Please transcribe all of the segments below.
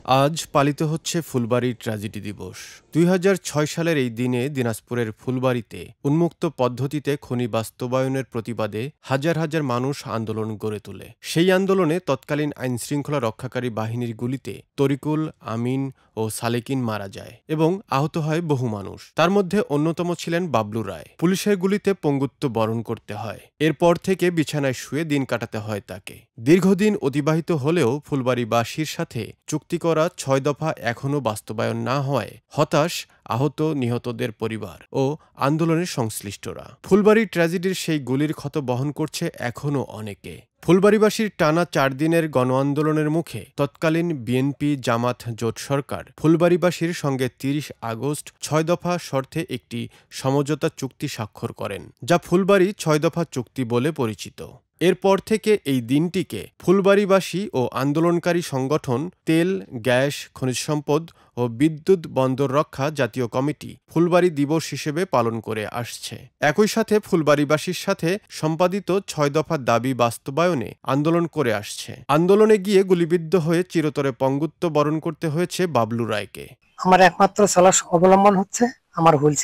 আজ পালিত হচ্ছে ফুলবাড়ী ট্র্যাজেডি দিবস। ২০০৬ সালের এই দিনে দিনাজপুরের ফুলবাড়ীতে উন্মুক্ত পদ্ধতিতে খনি বাস্তবায়নের প্রতিবাদে হাজার হাজার মানুষ আন্দোলন গড়ে তোলে। সেই আন্দোলনে তৎকালীন আইনশৃঙ্খলা রক্ষাকারী বাহিনীর গুলিতে তরিকুল, আমিন ও সালেকিন মারা যায় এবং আহত হয় বহু মানুষ। তার মধ্যে অন্যতম ছিলেন বাবলু রায়। পুলিশের গুলিতে পঙ্গুত্ব বরণ করতে হয়। এরপর থেকে বিছানায় শুয়ে দিন কাটাতে হয় তাকে। দীর্ঘদিন অতিবাহিত হলেও ফুলবাড়ীবাসীর সাথে চুক্তি করা ৬ দফা এখনও বাস্তবায়ন না হওয়ায় হতাশ আহত নিহতদের পরিবার ও আন্দোলনের সংশ্লিষ্টরা। ফুলবাড়ী ট্র্যাজেডির সেই গুলির ক্ষত বহন করছে এখনও অনেকে। ফুলবাড়ীবাসীর টানা ৪ দিনের গণ আন্দোলনের মুখে তৎকালীন বিএনপি জামাত জোট সরকার ফুলবাড়ীবাসীর সঙ্গে ৩০ আগস্ট ৬ দফা শর্তে একটি সমঝোতা চুক্তি স্বাক্ষর করেন, যা ফুলবাড়ী ৬ দফা চুক্তি বলে পরিচিত। এরপর থেকে এই দিনটিকে ফুলবাড়ীবাসী ও আন্দোলনকারী সংগঠন তেল, গ্যাস, খনিজ সম্পদ ও বিদ্যুৎ বন্দর রক্ষা জাতীয় কমিটি ফুলবাড়ী দিবস হিসেবে পালন করে আসছে। একই সাথে ফুলবাড়ীবাসীর সাথে সম্পাদিত ৬ দফা দাবি বাস্তবায়নে আন্দোলন করে আসছে। আন্দোলনে গিয়ে গুলিবিদ্ধ হয়ে চিরতরে পঙ্গুত্ব বরণ করতে হয়েছে বাবলু রায়কে। আমার একমাত্র চলার অবলম্বন হচ্ছে আমার হুইল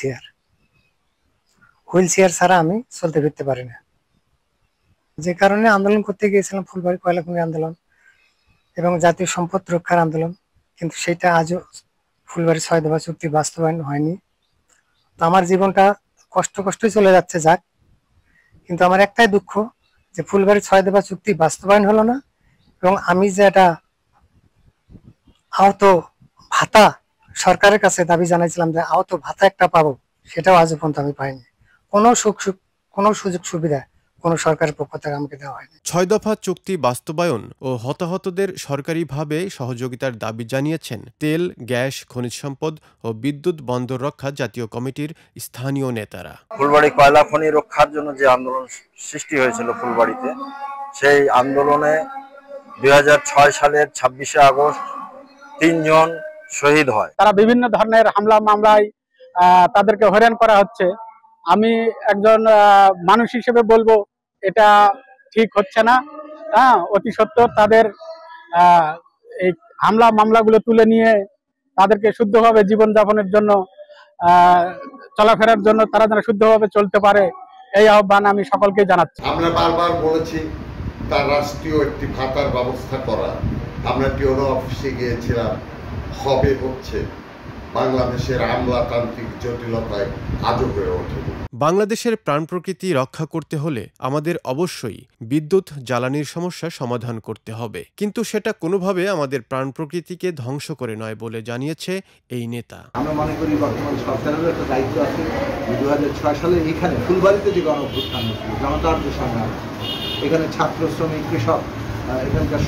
চেয়ার ছাড়া আমি চলতে ফিরতে পারি না। যে কারণে আন্দোলন করতে গিয়েছিলাম ফুলবাড়ী কয়লা খনি আন্দোলন এবং জাতীয় সম্পদ রক্ষার আন্দোলন, কিন্তু সেটা আজও ফুলবাড়ী ৬ দফা চুক্তি বাস্তবায়ন হয়নি। তো আমার জীবনটা কষ্টই চলে যাচ্ছে যাক, কিন্তু আমার একটাই দুঃখ যে ফুলবাড়ী ৬ দফা চুক্তি বাস্তবায়ন হলো না এবং আমি যে একটা আহত ভাতা সরকারের কাছে দাবি জানাইছিলাম যে আহত ভাতা একটা পাবো, সেটাও আজ পর্যন্ত আমি পাইনি। কোনো সুযোগ সুবিধা কোনো সরকারের পক্ষ থেকে আমাকে দেওয়া হয়নি। ৬ দফা চুক্তি বাস্তবায়ন ও হতাহতদের সরকারিভাবে সহযোগিতার দাবি জানিয়েছেন তেল, গ্যাস, খনিজ সম্পদ ও বিদ্যুৎ বন্দর রক্ষা জাতীয় কমিটির স্থানীয় নেতারা। ফুলবাড়ী কয়লা খনি রক্ষার জন্য যে আন্দোলন সৃষ্টি হয়েছিল ফুলবাড়ীতে, সেই আন্দোলনে ২০০৬ সালের ২৬শে আগস্ট ৩ জন শহীদ হয়। তারা বিভিন্ন ধরনের হামলা মামলায় তাদেরকে হয়রান করা হচ্ছে। আমি একজন মানুষ হিসেবে বলবো এটা ঠিক হচ্ছে না। অতি সত্বর তাদের এই হামলা মামলাগুলো তুলে নিয়ে তাদেরকে শুদ্ধভাবে জীবনযাপনের জন্য চলাফেরার জন্য তারা যেন শুদ্ধভাবে চলতে পারে, এই আহ্বান আমি সকলকে জানাচ্ছি। আমরা বারবার বলেছি তার রাষ্ট্রীয় একটি ভাতার ব্যবস্থা করা। আমরা টিওনো অফিসে গিয়েছিলাম, হচ্ছে বাংলাদেশের আমলাতান্ত্রিক জটিলতায় আজও হয়ে ওঠে। বাংলাদেশের প্রাণ প্রকৃতি রক্ষা করতে হলে আমাদের অবশ্যই বিদ্যুৎ জ্বালানির সমস্যা সমাধান করতে হবে, কিন্তু সেটা কোনোভাবে আমাদের প্রাণ প্রকৃতিকে ধ্বংস করে নয় বলে জানিয়েছে এই নেতা। আমরা মনে করি বর্তমান সরকারেরও একটা দায়িত্ব আছে। ২০০৬ সালে এখানে ফুলবাড়ীতে যে গণঅভ্যুত্থান হয়েছিল, জনতার যে সংগ্রাম, এখানে ছাত্র, শ্রমিক, কৃষক, এখানকার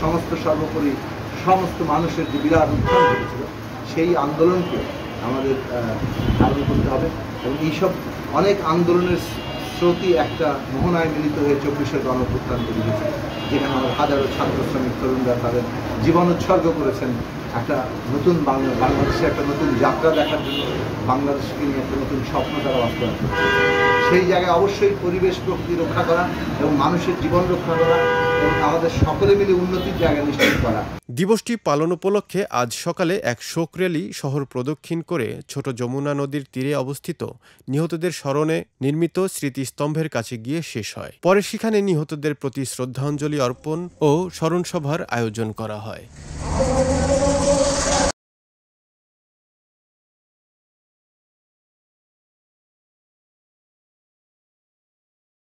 সর্বোপরি সমস্ত মানুষের যে বিরাট উত্থান ঘটেছিল, সেই আন্দোলনকে আমাদের ধারণ করতে হবে এবং এইসব অনেক আন্দোলনের স্রোতই একটা মোহনায় মিলিত হয়ে ২৪শে গণঅভ্যুত্থান তৈরি হয়েছে, যেখানে আমাদের হাজারো ছাত্র, শ্রমিক, তরুণরা তাদের জীবন উৎসর্গ করেছেন একটা নতুন বাংলাদেশে একটা নতুন যাত্রা দেখার জন্য, বাংলাদেশকে নিয়ে একটা নতুন স্বপ্ন তারা বাস্তবায়ন করছে। সেই জায়গায় অবশ্যই পরিবেশ প্রকৃতি রক্ষা করা এবং মানুষের জীবন রক্ষা করা এবং আমাদের সকলে মিলে উন্নতির জায়গা নিশ্চিত করা। দিবসটি পালন উপলক্ষে আজ সকালে এক শোক র্যালি শহর প্রদক্ষিণ করে ছোট যমুনা নদীর তীরে অবস্থিত নিহতদের স্মরণে নির্মিত স্মৃতিস্তম্ভের কাছে গিয়ে শেষ হয়। পরে সেখানে নিহতদের প্রতি শ্রদ্ধাঞ্জলি অর্পণ ও স্মরণসভার আয়োজন করা হয়।